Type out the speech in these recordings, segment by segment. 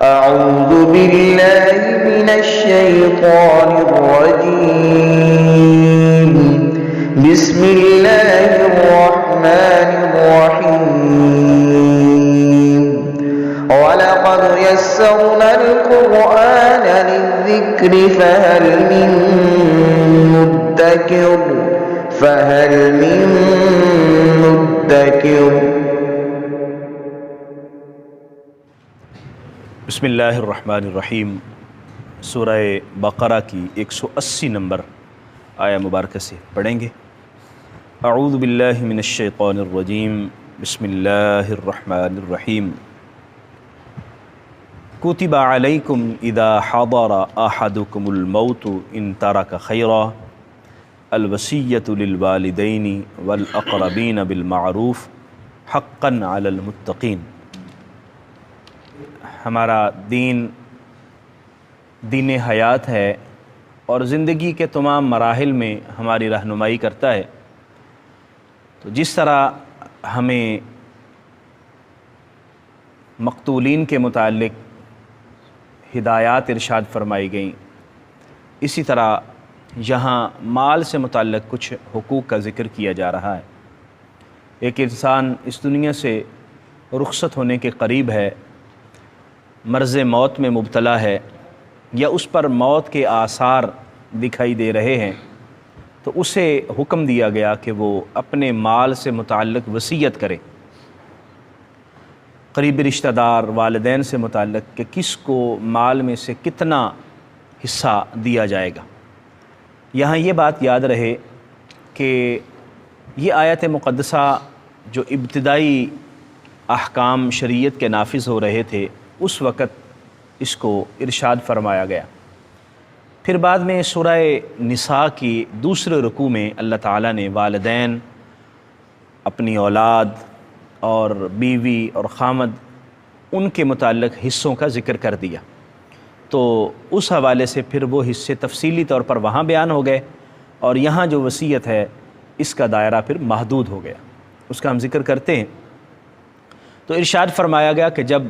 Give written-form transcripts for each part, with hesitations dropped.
أعوذ بالله من الشيطان الرجيم. بسم الله الرحمن الرحيم. ولقد يسرنا القرآن للذكر فهل من مدكر. بسم اللہ الرحمن الرحیم. سورہ بقرہ کی 180 نمبر آیہ مبارکہ سے پڑھیں گے. اعوذ باللہ من الشیطان الرجیم. بسم اللہ الرحمن الرحیم. کتب علیکم اذا حضر احدکم الموت ان ترک خیرا الوصیۃ للوالدین والاقربین بالمعروف حقا علی المتقین. ہمارا دین حیات ہے اور زندگی کے تمام مراحل میں ہماری رہنمائی کرتا ہے. تو جس طرح ہمیں مقتولین کے متعلق ہدایات ارشاد فرمائی گئیں، اسی طرح یہاں مال سے متعلق کچھ حقوق کا ذکر کیا جا رہا ہے. ایک انسان اس دنیا سے رخصت ہونے کے قریب ہے، مرض موت میں مبتلا ہے یا اس پر موت کے آثار دکھائی دے رہے ہیں، تو اسے حکم دیا گیا کہ وہ اپنے مال سے متعلق وصیت کرے، قریبی رشتہ دار والدین سے متعلق کہ کس کو مال میں سے کتنا حصہ دیا جائے گا. یہاں یہ بات یاد رہے کہ یہ آیت مقدسہ جو ابتدائی احکام شریعت کے نافذ ہو رہے تھے اس وقت اس کو ارشاد فرمایا گیا. پھر بعد میں سورہ نساء کی دوسرے رکوع میں اللہ تعالیٰ نے والدین، اپنی اولاد اور بیوی اور خامد ان کے متعلق حصوں کا ذکر کر دیا. تو اس حوالے سے پھر وہ حصے تفصیلی طور پر وہاں بیان ہو گئے اور یہاں جو وصیت ہے اس کا دائرہ پھر محدود ہو گیا. اس کا ہم ذکر کرتے ہیں. تو ارشاد فرمایا گیا کہ جب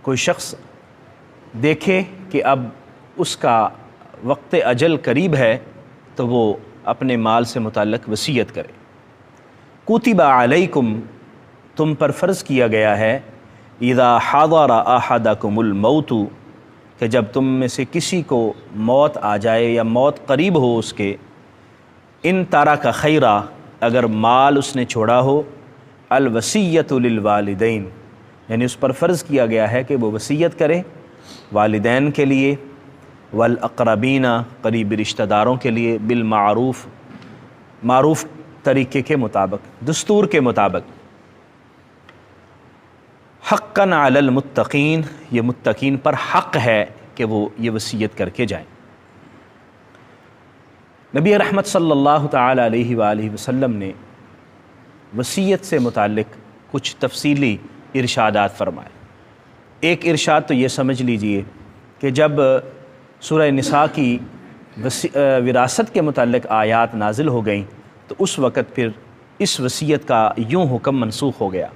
کوئی شخص دیکھے کہ اب اس کا وقت اجل قریب ہے تو وہ اپنے مال سے متعلق وصیت کرے. کتب علیکم، تم پر فرض کیا گیا ہے، اذا حضر احدکم الموت، کہ جب تم میں سے کسی کو موت آ جائے یا موت قریب ہو اس کے، ان ترک خیرا، اگر مال اس نے چھوڑا ہو، الوصیۃ للوالدین، یعنی اس پر فرض کیا گیا ہے کہ وہ وصیت کرے والدین کے لیے، والاقربین، قریبی رشتہ داروں کے لیے، بالمعروف، معروف طریقے کے مطابق، دستور کے مطابق، حقا علی المتقین، یہ متقین پر حق ہے کہ وہ یہ وصیت کر کے جائیں. نبی رحمت صلی اللہ تعالی علیہ وآلہ وسلم نے وصیت سے متعلق کچھ تفصیلی ارشادات فرمائے. ایک ارشاد تو یہ سمجھ لیجئے کہ جب سورہ نساء کی وراثت کے متعلق آیات نازل ہو گئیں تو اس وقت پھر اس وصیت کا یوں حکم منسوخ ہو گیا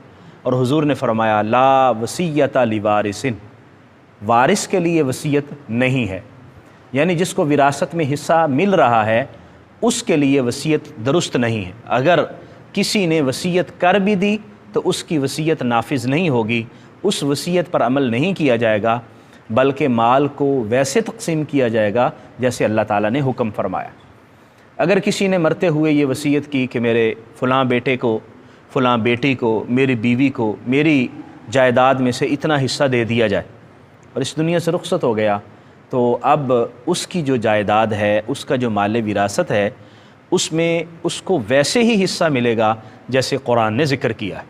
اور حضور نے فرمایا لا وصیۃ لوارث، وارث کے لیے وصیت نہیں ہے. یعنی جس کو وراثت میں حصہ مل رہا ہے اس کے لیے وصیت درست نہیں ہے. اگر کسی نے وصیت کر بھی دی تو اس کی وصیت نافذ نہیں ہوگی، اس وصیت پر عمل نہیں کیا جائے گا، بلکہ مال کو ویسے تقسیم کیا جائے گا جیسے اللہ تعالیٰ نے حکم فرمایا. اگر کسی نے مرتے ہوئے یہ وصیت کی کہ میرے فلاں بیٹے کو، فلاں بیٹی کو، میری بیوی کو میری جائیداد میں سے اتنا حصہ دے دیا جائے، اور اس دنیا سے رخصت ہو گیا، تو اب اس کی جو جائیداد ہے، اس کا جو مال وراثت ہے، اس میں اس کو ویسے ہی حصہ ملے گا جیسے قرآن نے ذکر کیا ہے،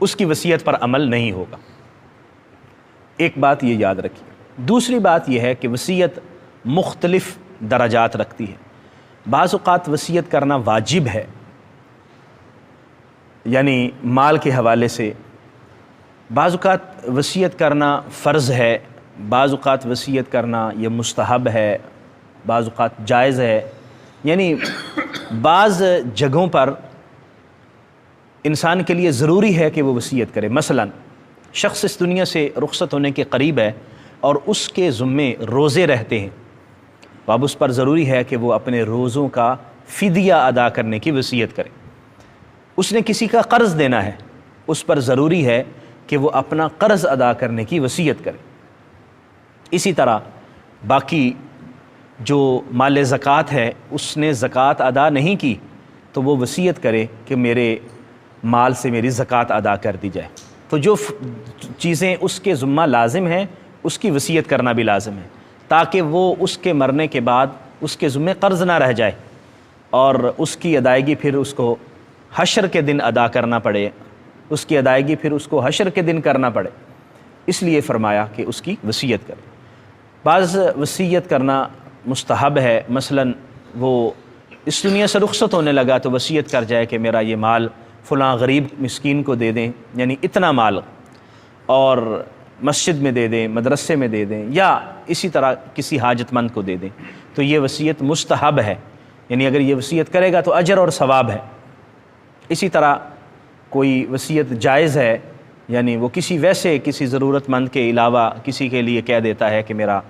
اس کی وصیت پر عمل نہیں ہوگا. ایک بات یہ یاد رکھیے. دوسری بات یہ ہے کہ وصیت مختلف درجات رکھتی ہے. بعض اوقات وصیت کرنا واجب ہے، یعنی مال کے حوالے سے، بعض اوقات وصیت کرنا فرض ہے، بعض اوقات وصیت کرنا یہ مستحب ہے، بعض اوقات جائز ہے. یعنی بعض جگہوں پر انسان کے لیے ضروری ہے کہ وہ وصیت کرے. مثلا شخص اس دنیا سے رخصت ہونے کے قریب ہے اور اس کے ذمے روزے رہتے ہیں، تو اب اس پر ضروری ہے کہ وہ اپنے روزوں کا فدیہ ادا کرنے کی وصیت کرے۔ اس نے کسی کا قرض دینا ہے، اس پر ضروری ہے کہ وہ اپنا قرض ادا کرنے کی وصیت کرے۔ اسی طرح باقی جو مال زکوٰۃ ہے، اس نے زکوٰۃ ادا نہیں کی تو وہ وصیت کرے کہ میرے مال سے میری زکوٰۃ ادا کر دی جائے۔ تو جو چیزیں اس کے ذمہ لازم ہیں اس کی وصیت کرنا بھی لازم ہے، تاکہ وہ اس کے مرنے کے بعد اس کے ذمہ قرض نہ رہ جائے اور اس کی ادائیگی پھر اس کو حشر کے دن ادا کرنا پڑے، اس کی ادائیگی پھر اس کو حشر کے دن کرنا پڑے، اس لیے فرمایا کہ اس کی وصیت کرے۔ بعض وصیت کرنا مستحب ہے، مثلا وہ اس دنیا سے رخصت ہونے لگا تو وصیت کر جائے کہ میرا یہ مال فلاں غریب مسکین کو دے دیں، یعنی اتنا مال، اور مسجد میں دے دیں، مدرسے میں دے دیں، یا اسی طرح کسی حاجت مند کو دے دیں، تو یہ وصیت مستحب ہے، یعنی اگر یہ وصیت کرے گا تو اجر اور ثواب ہے۔ اسی طرح کوئی وصیت جائز ہے، یعنی وہ کسی ضرورت مند کے علاوہ کسی کے لیے کہہ دیتا ہے کہ میرا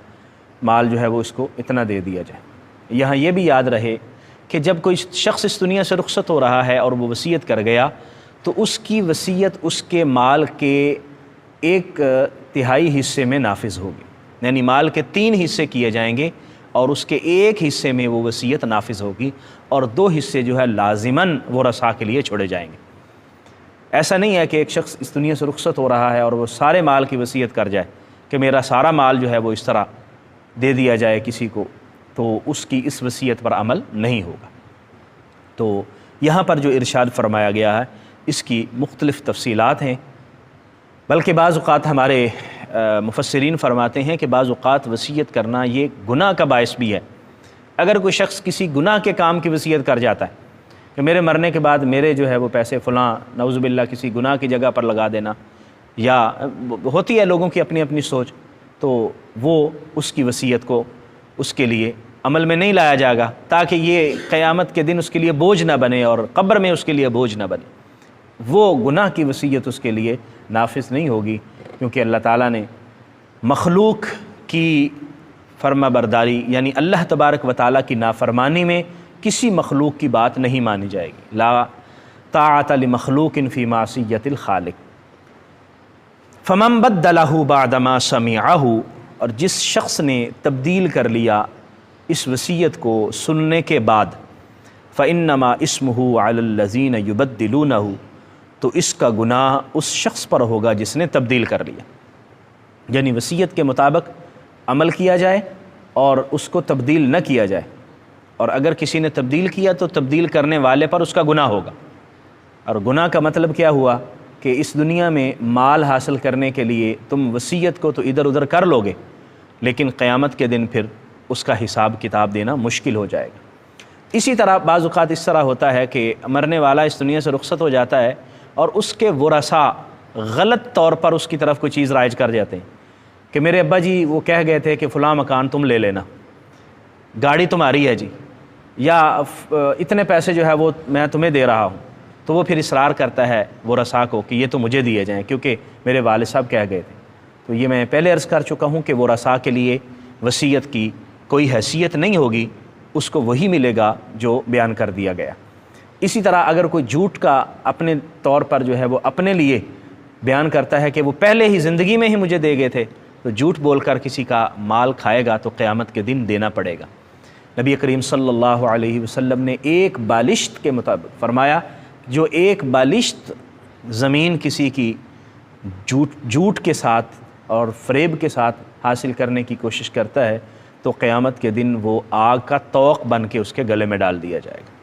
مال جو ہے وہ اس کو اتنا دے دیا جائے۔ یہاں یہ بھی یاد رہے کہ جب کوئی شخص اس دنیا سے رخصت ہو رہا ہے اور وہ وصیت کر گیا تو اس کی وصیت اس کے مال کے 1/3 حصے میں نافذ ہوگی، یعنی مال کے 3 حصے کیے جائیں گے اور اس کے 1 حصے میں وہ وصیت نافذ ہوگی، اور 2 حصے جو ہے لازماً ورثاء کے لیے چھوڑے جائیں گے۔ ایسا نہیں ہے کہ ایک شخص اس دنیا سے رخصت ہو رہا ہے اور وہ سارے مال کی وصیت کر جائے کہ میرا سارا مال جو ہے وہ اس طرح دے دیا جائے کسی کو، تو اس کی اس وصیت پر عمل نہیں ہوگا۔ تو یہاں پر جو ارشاد فرمایا گیا ہے اس کی مختلف تفصیلات ہیں، بلکہ بعض اوقات ہمارے مفسرین فرماتے ہیں کہ بعض اوقات وصیت کرنا یہ گناہ کا باعث بھی ہے۔ اگر کوئی شخص کسی گناہ کے کام کی وصیت کر جاتا ہے کہ میرے مرنے کے بعد میرے جو ہے وہ پیسے فلاں نعوذ باللہ کسی گناہ کی جگہ پر لگا دینا، یا ہوتی ہے لوگوں کی اپنی اپنی سوچ، تو وہ اس کی وصیت کو اس کے لیے عمل میں نہیں لایا جائے گا، تاکہ یہ قیامت کے دن اس کے لیے بوجھ نہ بنے اور قبر میں اس کے لیے بوجھ نہ بنے۔ وہ گناہ کی وصیت اس کے لیے نافذ نہیں ہوگی، کیونکہ اللہ تعالیٰ نے مخلوق کی فرما برداری یعنی اللہ تبارک و تعالیٰ کی نافرمانی میں کسی مخلوق کی بات نہیں مانی جائے گی۔ لا طاعت لمخلوق فی معصیت الخالق۔ فمن بدلہ بعد ما سمعہ، اور جس شخص نے تبدیل کر لیا اس وصیت کو سننے کے بعد، فإنما اسمہ علی الذین یبدلونہ، تو اس کا گناہ اس شخص پر ہوگا جس نے تبدیل کر لیا، یعنی وصیت کے مطابق عمل کیا جائے اور اس کو تبدیل نہ کیا جائے، اور اگر کسی نے تبدیل کیا تو تبدیل کرنے والے پر اس کا گناہ ہوگا۔ اور گناہ کا مطلب کیا ہوا کہ اس دنیا میں مال حاصل کرنے کے لیے تم وصیت کو تو ادھر ادھر کر لو گے، لیکن قیامت کے دن پھر اس کا حساب کتاب دینا مشکل ہو جائے گا۔ اسی طرح بعض اوقات اس طرح ہوتا ہے کہ مرنے والا اس دنیا سے رخصت ہو جاتا ہے اور اس کے ورثاء غلط طور پر اس کی طرف کوئی چیز رائج کر جاتے ہیں کہ میرے ابا جی وہ کہہ گئے تھے کہ فلاں مکان تم لے لینا، گاڑی تمہاری ہے جی، یا اتنے پیسے جو ہے وہ میں تمہیں دے رہا ہوں، تو وہ پھر اصرار کرتا ہے ورثاء کو کہ یہ تو مجھے دیے جائیں کیونکہ میرے والد صاحب کہہ گئے تھے۔ تو یہ میں پہلے عرض کر چکا ہوں کہ ورثاء کے لیے وصیت کی کوئی حیثیت نہیں ہوگی، اس کو وہی ملے گا جو بیان کر دیا گیا۔ اسی طرح اگر کوئی جھوٹ کا اپنے طور پر جو ہے وہ اپنے لیے بیان کرتا ہے کہ وہ پہلے ہی زندگی میں ہی مجھے دے گئے تھے، تو جھوٹ بول کر کسی کا مال کھائے گا تو قیامت کے دن دینا پڑے گا۔ نبی کریم صلی اللہ علیہ وسلم نے ایک بالشت کے مطابق فرمایا، جو ایک بالشت زمین کسی کی جھوٹ کے ساتھ اور فریب کے ساتھ حاصل کرنے کی کوشش کرتا ہے تو قیامت کے دن وہ آگ کا طوق بن کے اس کے گلے میں ڈال دیا جائے گا۔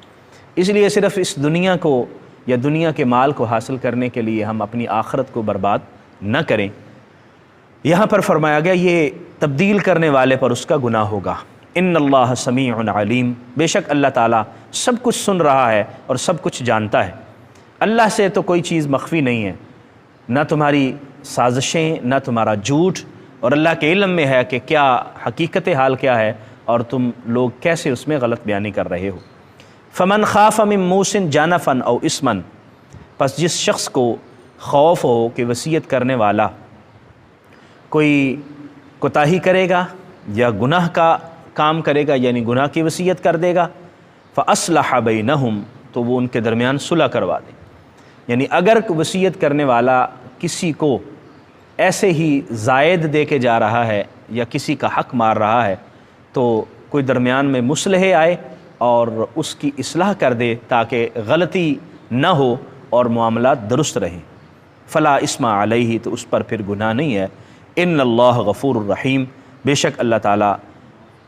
اس لیے صرف اس دنیا کو یا دنیا کے مال کو حاصل کرنے کے لیے ہم اپنی آخرت کو برباد نہ کریں۔ یہاں پر فرمایا گیا یہ تبدیل کرنے والے پر اس کا گناہ ہوگا۔ ان اللہ سمیع علیم، بے شک اللہ تعالیٰ سب کچھ سن رہا ہے اور سب کچھ جانتا ہے۔ اللہ سے تو کوئی چیز مخفی نہیں ہے، نہ تمہاری سازشیں نہ تمہارا جھوٹ، اور اللہ کے علم میں ہے کہ کیا حقیقت حال کیا ہے اور تم لوگ کیسے اس میں غلط بیانی کر رہے ہو۔ فمن خاف من موص جانفا او اسما، پس جس شخص کو خوف ہو کہ وصیت کرنے والا کوئی کوتاہی کرے گا یا گناہ کا کام کرے گا، یعنی گناہ کی وصیت کر دے گا، فَأَصْلَحَ بَيْنَهُمْ، تو وہ ان کے درمیان صلح کروا دے۔ یعنی اگر وصیت کرنے والا کسی کو ایسے ہی زائد دے کے جا رہا ہے یا کسی کا حق مار رہا ہے تو کوئی درمیان میں مصلح آئے اور اس کی اصلاح کر دے تاکہ غلطی نہ ہو اور معاملات درست رہیں۔ فلا اسم علیہ، تو اس پر پھر گناہ نہیں ہے۔ ان اللہ غفور الرحیم، بے شک اللہ تعالیٰ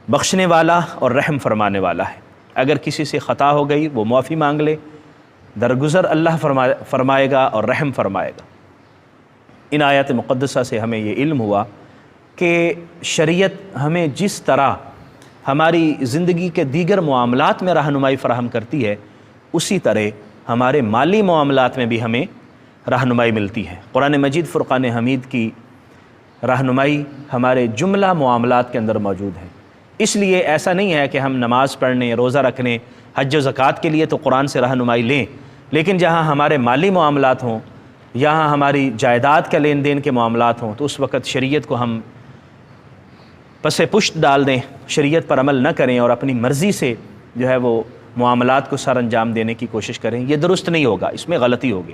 بخشنے والا اور رحم فرمانے والا ہے۔ اگر کسی سے خطا ہو گئی وہ معافی مانگ لے، درگزر اللہ فرمائے گا اور رحم فرمائے گا۔ ان آیات مقدسہ سے ہمیں یہ علم ہوا کہ شریعت ہمیں جس طرح ہماری زندگی کے دیگر معاملات میں رہنمائی فراہم کرتی ہے، اسی طرح ہمارے مالی معاملات میں بھی ہمیں رہنمائی ملتی ہے۔ قرآن مجید فرقان حمید کی رہنمائی ہمارے جملہ معاملات کے اندر موجود ہے۔ اس لیے ایسا نہیں ہے کہ ہم نماز پڑھنے، روزہ رکھنے، حج و زکوٰۃ کے لیے تو قرآن سے رہنمائی لیں، لیکن جہاں ہمارے مالی معاملات ہوں، یہاں ہماری جائیداد کا لین دین کے معاملات ہوں، تو اس وقت شریعت کو ہم پس پشت ڈال دیں، شریعت پر عمل نہ کریں اور اپنی مرضی سے جو ہے وہ معاملات کو سر انجام دینے کی کوشش کریں، یہ درست نہیں ہوگا، اس میں غلطی ہوگی۔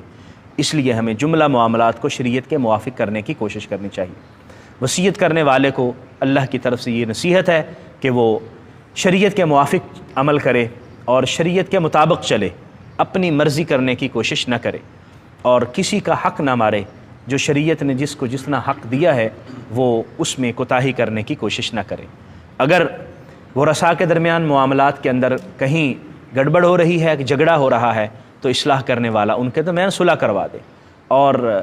اس لیے ہمیں جملہ معاملات کو شریعت کے موافق کرنے کی کوشش کرنی چاہیے۔ وصیت کرنے والے کو اللہ کی طرف سے یہ نصیحت ہے کہ وہ شریعت کے موافق عمل کرے اور شریعت کے مطابق چلے، اپنی مرضی کرنے کی کوشش نہ کرے اور کسی کا حق نہ مارے۔ جو شریعت نے جس کو جتنا حق دیا ہے وہ اس میں کوتاہی کرنے کی کوشش نہ کرے۔ اگر ورثاء کے درمیان معاملات کے اندر کہیں گڑبڑ ہو رہی ہے، جھگڑا ہو رہا ہے، تو اصلاح کرنے والا ان کے درمیان صلح کروا دے اور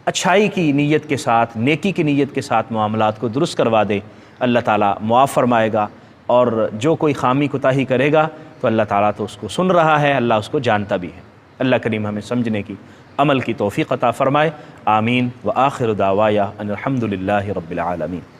اچھائی کی نیت کے ساتھ، نیکی کی نیت کے ساتھ معاملات کو درست کروا دے۔ اللہ تعالیٰ معاف فرمائے گا، اور جو کوئی خامی کوتاہی کرے گا تو اللہ تعالیٰ تو اس کو سن رہا ہے، اللہ اس کو جانتا بھی ہے۔ اللہ کریم ہمیں سمجھنے کی، عمل کی توفیق عطا فرمائے۔ آمین۔ وآخر دعوایا ان الحمد للہ رب العالمین۔